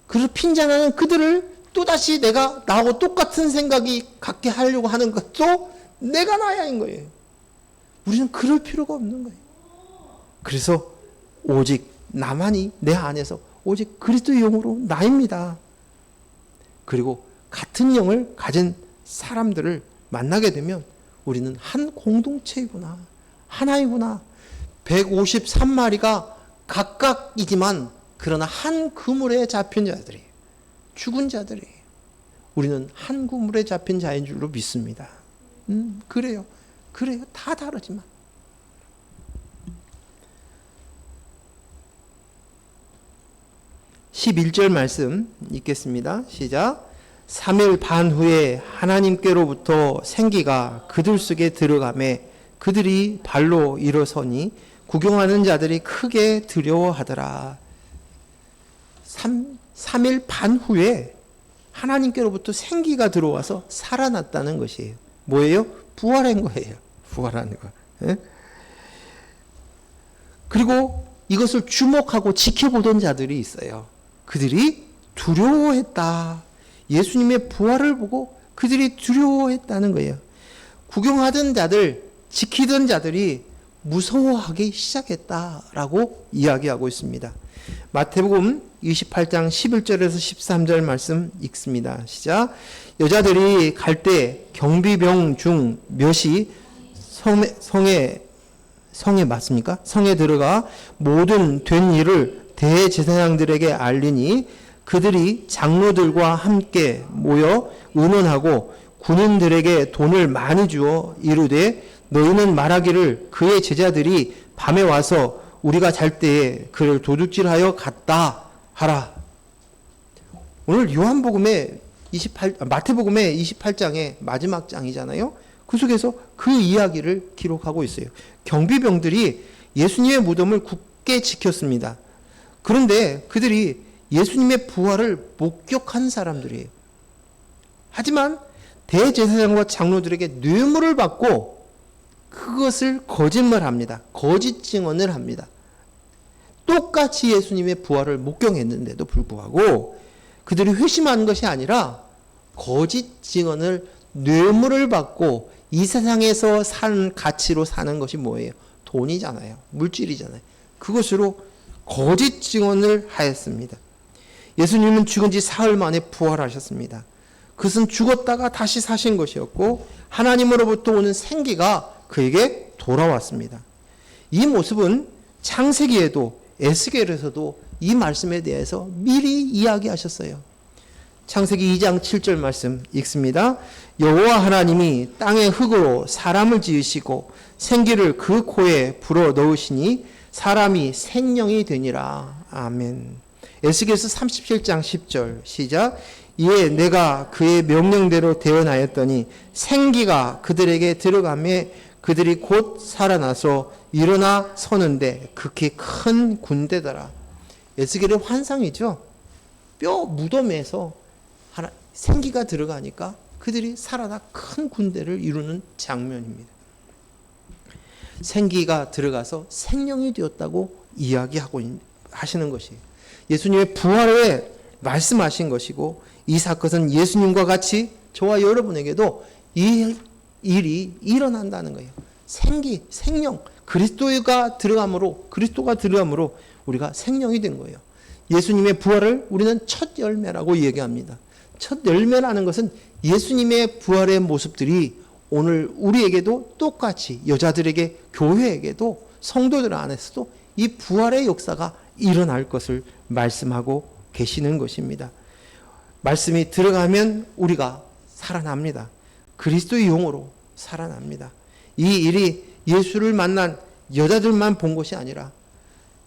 그래서 핀잔하는 그들을 또다시 내가 나하고 똑같은 생각이 갖게 하려고 하는 것도 내가 나야인 거예요. 우리는 그럴 필요가 없는 거예요. 그래서 오직 나만이 내 안에서 오직 그리스도의 영으로 나입니다. 그리고 같은 영을 가진 사람들을 만나게 되면 우리는 한 공동체이구나. 하나이구나. 153마리가 각각이지만 그러나 한 그물에 잡힌 자들이에요. 죽은 자들이에요. 우리는 한 그물에 잡힌 자인 줄로 믿습니다. 그래요. 그래요. 다 다르지만. 11절 말씀 읽겠습니다. 시작. 3일 반 후에 하나님께로부터 생기가 그들 속에 들어가매 그들이 발로 일어서니 구경하는 자들이 크게 두려워하더라. 3일 반 후에 하나님께로부터 생기가 들어와서 살아났다는 것이에요. 뭐예요? 부활한 거예요. 부활하는 거. 예? 그리고 이것을 주목하고 지켜보던 자들이 있어요. 그들이 두려워했다. 예수님의 부활을 보고 그들이 두려워했다는 거예요. 구경하던 자들, 지키던 자들이 무서워하기 시작했다라고 이야기하고 있습니다. 마태복음 28장 11절에서 13절 말씀 읽습니다. 시작. 여자들이 갈 때 경비병 중 몇이 성에 맞습니까? 성에 들어가 모든 된 일을 대제사장들에게 알리니 그들이 장로들과 함께 모여 의논하고 군인들에게 돈을 많이 주어 이르되 너희는 말하기를 그의 제자들이 밤에 와서 우리가 잘 때에 그를 도둑질하여 갔다 하라. 오늘 요한복음의 마태복음의 28장의 마지막 장이잖아요. 그 속에서 그 이야기를 기록하고 있어요. 경비병들이 예수님의 무덤을 굳게 지켰습니다. 그런데 그들이 예수님의 부활을 목격한 사람들이에요. 하지만 대제사장과 장로들에게 뇌물을 받고 그것을 거짓말합니다. 거짓 증언을 합니다. 똑같이 예수님의 부활을 목격했는데도 불구하고 그들이 회심한 것이 아니라 거짓 증언을 뇌물을 받고 이 세상에서 사는 가치로 사는 것이 뭐예요? 돈이잖아요. 물질이잖아요. 그것으로 거짓 증언을 하였습니다. 예수님은 죽은 지 사흘 만에 부활하셨습니다. 그것은 죽었다가 다시 사신 것이었고 하나님으로부터 오는 생기가 그에게 돌아왔습니다. 이 모습은 창세기에도 에스겔에서도 이 말씀에 대해서 미리 이야기하셨어요. 창세기 2장 7절 말씀 읽습니다. 여호와 하나님이 땅의 흙으로 사람을 지으시고 생기를 그 코에 불어 넣으시니 사람이 생명이 되니라. 아멘. 에스겔서 37장 10절 시작. 이에 내가 그의 명령대로 대언하였더니 생기가 그들에게 들어가매 그들이 곧 살아나서 일어나 서는데 극히 큰 군대더라. 에스겔의 환상이죠. 뼈 무덤에서 생기가 들어가니까 그들이 살아나 큰 군대를 이루는 장면입니다. 생기가 들어가서 생명이 되었다고 이야기하고 하시는 것이에요. 예수님의 부활에 말씀하신 것이고 이 사건은 예수님과 같이 저와 여러분에게도 이 일이 일어난다는 거예요. 생기, 생명, 그리스도가 들어감으로 우리가 생명이 된 거예요. 예수님의 부활을 우리는 첫 열매라고 얘기합니다. 첫 열매라는 것은 예수님의 부활의 모습들이 오늘 우리에게도 똑같이 여자들에게 교회에게도 성도들 안에서도 이 부활의 역사가 일어날 것을 말씀하고 계시는 것입니다. 말씀이 들어가면 우리가 살아납니다. 그리스도의 영으로 살아납니다. 이 일이 예수를 만난 여자들만 본 것이 아니라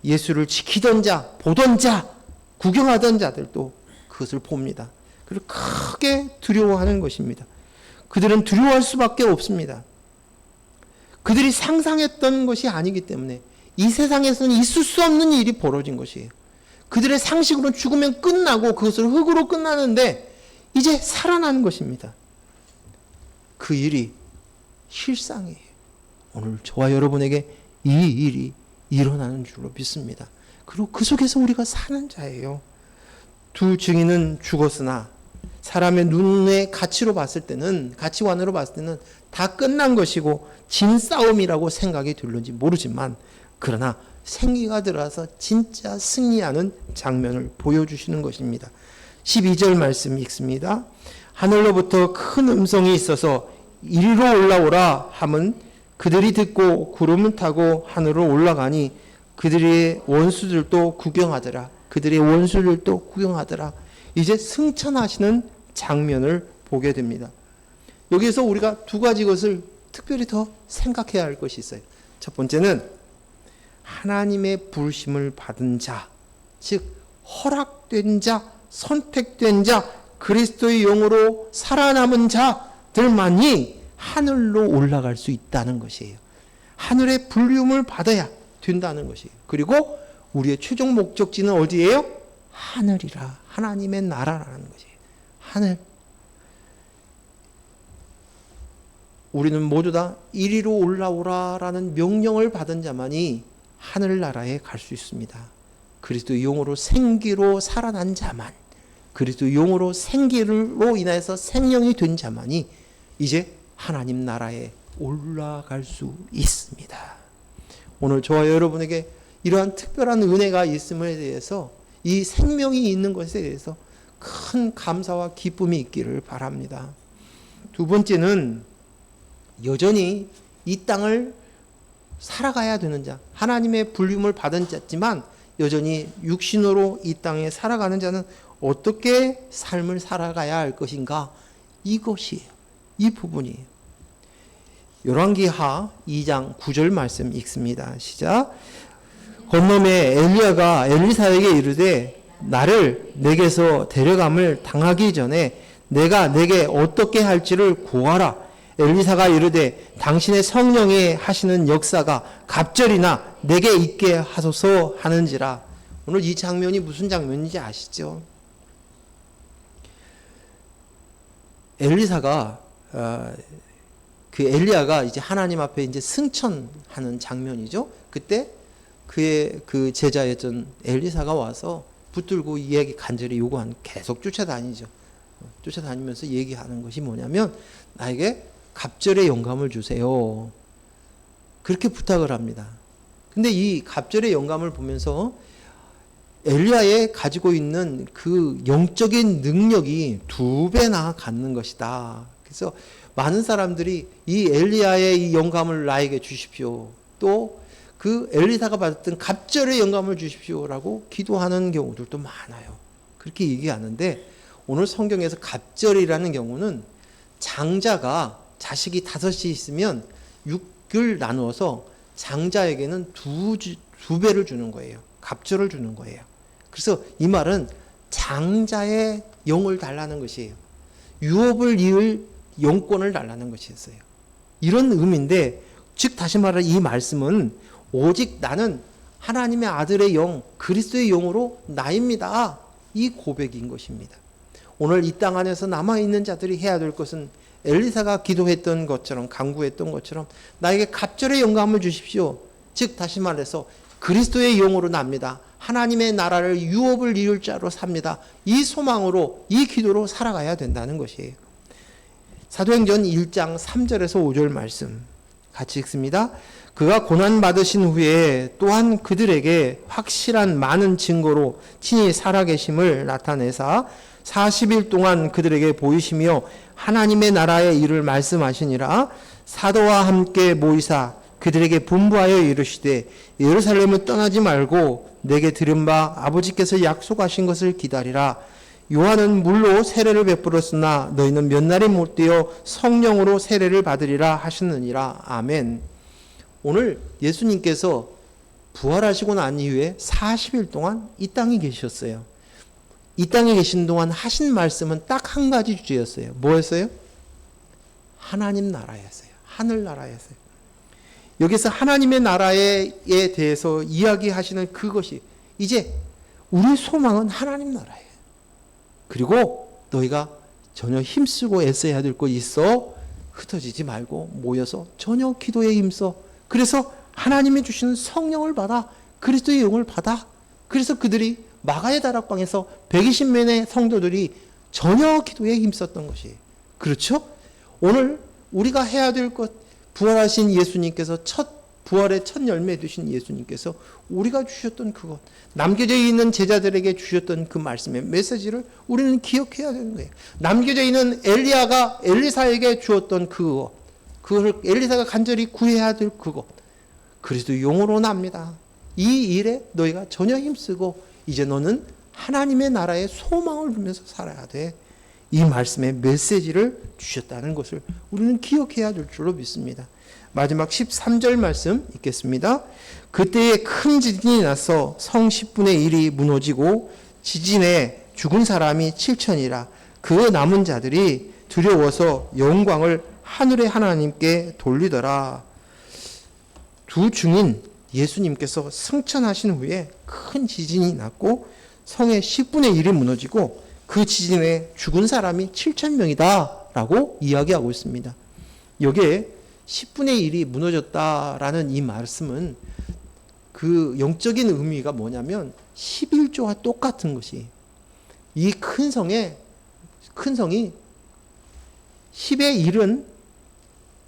예수를 지키던 자, 보던 자, 구경하던 자들도 그것을 봅니다. 그리고 크게 두려워하는 것입니다. 그들은 두려워할 수밖에 없습니다. 그들이 상상했던 것이 아니기 때문에 이 세상에서는 있을 수 없는 일이 벌어진 것이에요. 그들의 상식으로는 죽으면 끝나고 그것을 흙으로 끝나는데 이제 살아난 것입니다. 그 일이 실상이에요. 오늘 저와 여러분에게 이 일이 일어나는 줄로 믿습니다. 그리고 그 속에서 우리가 사는 자예요. 두 증인은 죽었으나 사람의 눈의 가치로 봤을 때는, 가치관으로 봤을 때는 다 끝난 것이고 진 싸움이라고 생각이 들는지 모르지만 그러나 생기가 들어와서 진짜 승리하는 장면을 보여주시는 것입니다. 12절 말씀 읽습니다. 하늘로부터 큰 음성이 있어서 이리로 올라오라 함은 그들이 듣고 구름을 타고 하늘로 올라가니 그들의 원수들도 구경하더라. 이제 승천하시는 장면을 보게 됩니다. 여기에서 우리가 두 가지 것을 특별히 더 생각해야 할 것이 있어요. 첫 번째는 하나님의 부르심을 받은 자, 즉 허락된 자, 선택된 자, 그리스도의 영으로 살아남은 자들만이 하늘로 올라갈 수 있다는 것이에요. 하늘의 부름을 받아야 된다는 것이에요. 그리고 우리의 최종 목적지는 어디예요? 하늘이라. 하나님의 나라라는 것이에요. 하늘. 우리는 모두 다 이리로 올라오라라는 명령을 받은 자만이 하늘나라에 갈 수 있습니다. 그리스도 영으로 생기로 살아난 자만, 그리스도 영으로 생기로 인해서 생명이 된 자만이 이제 하나님 나라에 올라갈 수 있습니다. 오늘 저와 여러분에게 이러한 특별한 은혜가 있음에 대해서, 이 생명이 있는 것에 대해서 큰 감사와 기쁨이 있기를 바랍니다. 두 번째는 여전히 이 땅을 살아가야 되는 자, 하나님의 불림을 받은 자지만 여전히 육신으로 이 땅에 살아가는 자는 어떻게 삶을 살아가야 할 것인가? 이것이에요. 이 부분이에요. 열왕기하 2장 9절 말씀 읽습니다. 시작. 건너매 엘리야가 엘리사에게 이르되 나를 내게서 데려감을 당하기 전에 내가 내게 어떻게 할지를 고하라. 엘리사가 이르되 당신의 성령이 하시는 역사가 갑절이나 내게 있게 하소서 하는지라. 오늘 이 장면이 무슨 장면인지 아시죠? 엘리사가 그 엘리야가 이제 하나님 앞에 이제 승천하는 장면이죠. 그때 그의 그 제자였던 엘리사가 와서 붙들고 이야기 간절히 요구한, 계속 쫓아다니죠. 쫓아다니면서 얘기하는 것이 뭐냐면 나에게 갑절의 영감을 주세요. 그렇게 부탁을 합니다. 근데 이 갑절의 영감을 보면서 엘리야에 가지고 있는 그 영적인 능력이 2배나 갖는 것이다. 그래서 많은 사람들이 이 엘리야의 이 영감을 나에게 주십시오. 또 그 엘리사가 받았던 갑절의 영감을 주십시오라고 기도하는 경우들도 많아요. 그렇게 얘기하는데 오늘 성경에서 갑절이라는 경우는 장자가 자식이 5이 있으면 6을 나누어서 장자에게는 2배를 주는 거예요. 갑절을 주는 거예요. 그래서 이 말은 장자의 영을 달라는 것이에요. 유업을 이을 영권을 달라는 것이었어요. 이런 의미인데, 즉 다시 말해 이 말씀은 오직 나는 하나님의 아들의 영, 그리스도의 영으로 나입니다. 이 고백인 것입니다. 오늘 이 땅 안에서 남아있는 자들이 해야 될 것은 엘리사가 기도했던 것처럼, 간구했던 것처럼 나에게 갑절의 영감을 주십시오. 즉 다시 말해서 그리스도의 영으로 납니다. 하나님의 나라를 유업을 이룰 자로 삽니다. 이 소망으로, 이 기도로 살아가야 된다는 것이에요. 사도행전 1장 3절에서 5절 말씀 같이 읽습니다. 그가 고난받으신 후에 또한 그들에게 확실한 많은 증거로 친히 살아계심을 나타내사 40일 동안 그들에게 보이시며 하나님의 나라의 일을 말씀하시니라. 사도와 함께 모이사 그들에게 분부하여 이르시되 예루살렘을 떠나지 말고 내게 들은 바 아버지께서 약속하신 것을 기다리라. 요한은 물로 세례를 베풀었으나 너희는 몇 날이 못 되어 성령으로 세례를 받으리라 하시느니라. 아멘. 오늘 예수님께서 부활하시고 난 이후에 40일 동안 이 땅에 계셨어요. 이 땅에 계신 동안 하신 말씀은 딱 한 가지 주제였어요. 뭐였어요? 하나님 나라였어요. 하늘나라였어요. 여기서 하나님의 나라에 대해서 이야기하시는 그것이, 이제 우리 소망은 하나님 나라예요. 그리고 너희가 전혀 힘쓰고 애써야 될 것 있어. 흩어지지 말고 모여서 전혀 기도에 힘써. 그래서 하나님이 주시는 성령을 받아, 그리스도의 영을 받아. 그래서 그들이 마가의 다락방에서 120명의 성도들이 전혀 기도에 힘썼던 것이에요. 그렇죠? 오늘 우리가 해야 될 것, 부활하신 예수님께서 부활의 첫 열매 되신 예수님께서 우리가 주셨던 그것, 남겨져 있는 제자들에게 주셨던 그 말씀의 메시지를 우리는 기억해야 되는 거예요. 남겨져 있는 엘리야가 엘리사에게 주었던 그것, 그걸 엘리사가 간절히 구해야 될 그것, 그리스도 용으로 납니다. 이 일에 너희가 전혀 힘쓰고 이제 너는 하나님의 나라의 소망을 두면서 살아야 돼. 이 말씀의 메시지를 주셨다는 것을 우리는 기억해야 될 줄로 믿습니다. 마지막 13절 말씀 읽겠습니다. 그때에 큰 지진이 나서 성 10분의 1이 무너지고 지진에 죽은 사람이 7천이라. 그 남은 자들이 두려워서 영광을 하늘의 하나님께 돌리더라. 두 증인 예수님께서 승천하신 후에 큰 지진이 났고 성의 10분의 1이 무너지고 그 지진에 죽은 사람이 7천 명이다 라고 이야기하고 있습니다. 여기에 10분의 1이 무너졌다라는 이 말씀은 그 영적인 의미가 뭐냐면 11조와 똑같은 것이, 이 큰 성이 10의 1은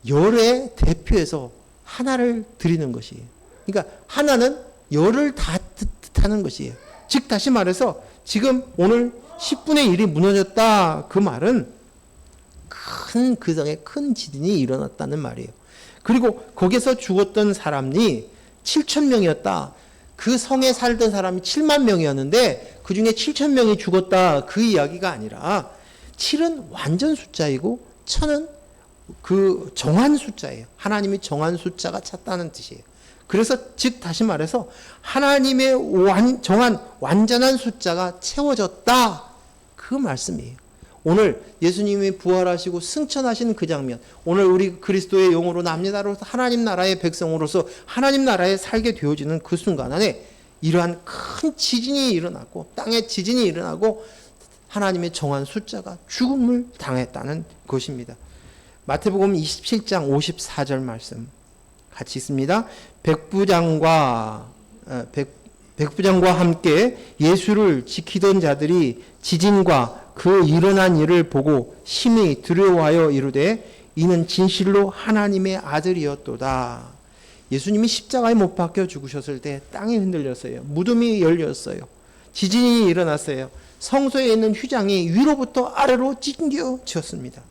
열의 대표해서 하나를 드리는 것이에요. 그러니까 하나는 열을 다 뜻하는 것이에요. 즉 다시 말해서 지금 오늘 10분의 1이 무너졌다, 그 말은 그 성에 큰 지진이 일어났다는 말이에요. 그리고 거기서 죽었던 사람이 7천 명이었다. 그 성에 살던 사람이 7만 명이었는데 그 중에 7천 명이 죽었다, 그 이야기가 아니라 7은 완전 숫자이고 1000은 그 정한 숫자예요. 하나님이 정한 숫자가 찼다는 뜻이에요. 그래서 즉 다시 말해서 하나님의 정한 완전한 숫자가 채워졌다. 그 말씀이에요. 오늘 예수님이 부활하시고 승천하신 그 장면, 오늘 우리 그리스도의 영으로 남리나라로서 하나님 나라의 백성으로서 하나님 나라에 살게 되어지는 그 순간 안에 이러한 큰 지진이 일어났고 땅에 지진이 일어나고 하나님의 정한 숫자가 죽음을 당했다는 것입니다. 마태복음 27장 54절 말씀 같이 있습니다. 백부장과 함께 예수를 지키던 자들이 지진과 그 일어난 일을 보고 심히 두려워하여 이르되 이는 진실로 하나님의 아들이었도다. 예수님이 십자가에 못 박혀 죽으셨을 때 땅이 흔들렸어요. 무덤이 열렸어요. 지진이 일어났어요. 성소에 있는 휘장이 위로부터 아래로 찢겨졌습니다.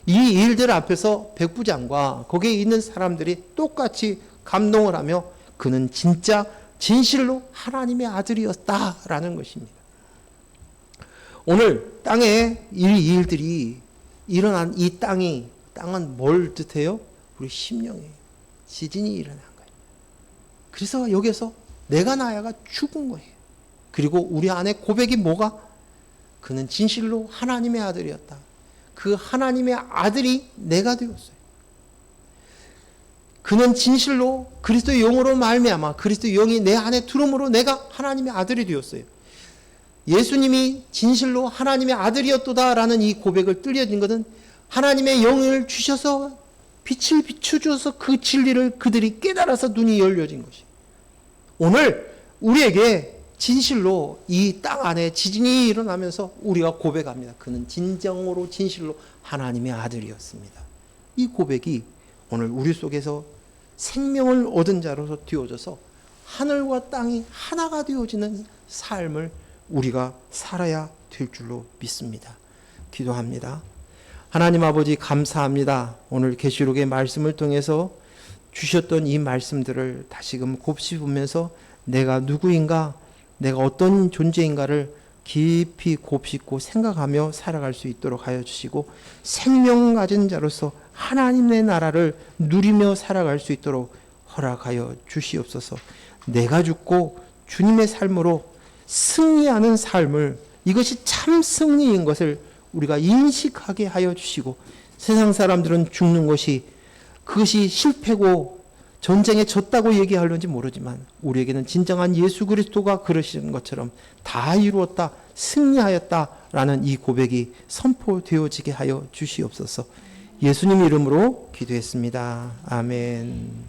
이 일들 앞에서 백부장과 거기에 있는 사람들이 똑같이 감동을 하며 그는 진짜 진실로 하나님의 아들이었다라는 것입니다. 오늘 땅에 이 일들이 일어난 이 땅은 뭘 뜻해요? 우리 심령이에요. 지진이 일어난 거예요. 그래서 여기서 내가 나야가 죽은 거예요. 그리고 우리 안에 고백이 뭐가? 그는 진실로 하나님의 아들이었다. 그 하나님의 아들이 내가 되었어요. 그는 진실로 그리스도의 영으로 말미암아 그리스도의 영이 내 안에 들어옴으로 내가 하나님의 아들이 되었어요. 예수님이 진실로 하나님의 아들이었도다라는 이 고백을 뚫어진 것은 하나님의 영을 주셔서 빛을 비춰주어서 그 진리를 그들이 깨달아서 눈이 열려진 것이. 오늘 우리에게 진실로 이 땅 안에 지진이 일어나면서 우리가 고백합니다. 그는 진정으로 진실로 하나님의 아들이었습니다. 이 고백이 오늘 우리 속에서 생명을 얻은 자로서 되어져서 하늘과 땅이 하나가 되어지는 삶을 우리가 살아야 될 줄로 믿습니다. 기도합니다. 하나님 아버지 감사합니다. 오늘 계시록의 말씀을 통해서 주셨던 이 말씀들을 다시금 곱씹으면서 내가 누구인가, 내가 어떤 존재인가를 깊이 곱씹고 생각하며 살아갈 수 있도록 하여 주시고 생명 가진 자로서 하나님의 나라를 누리며 살아갈 수 있도록 허락하여 주시옵소서. 내가 죽고 주님의 삶으로 승리하는 삶을, 이것이 참 승리인 것을 우리가 인식하게 하여 주시고 세상 사람들은 죽는 것이 그것이 실패고 전쟁에 졌다고 얘기하려는지 모르지만 우리에게는 진정한 예수 그리스도가 그러시는 것처럼 다 이루었다, 승리하였다라는 이 고백이 선포되어지게 하여 주시옵소서. 예수님 이름으로 기도했습니다. 아멘.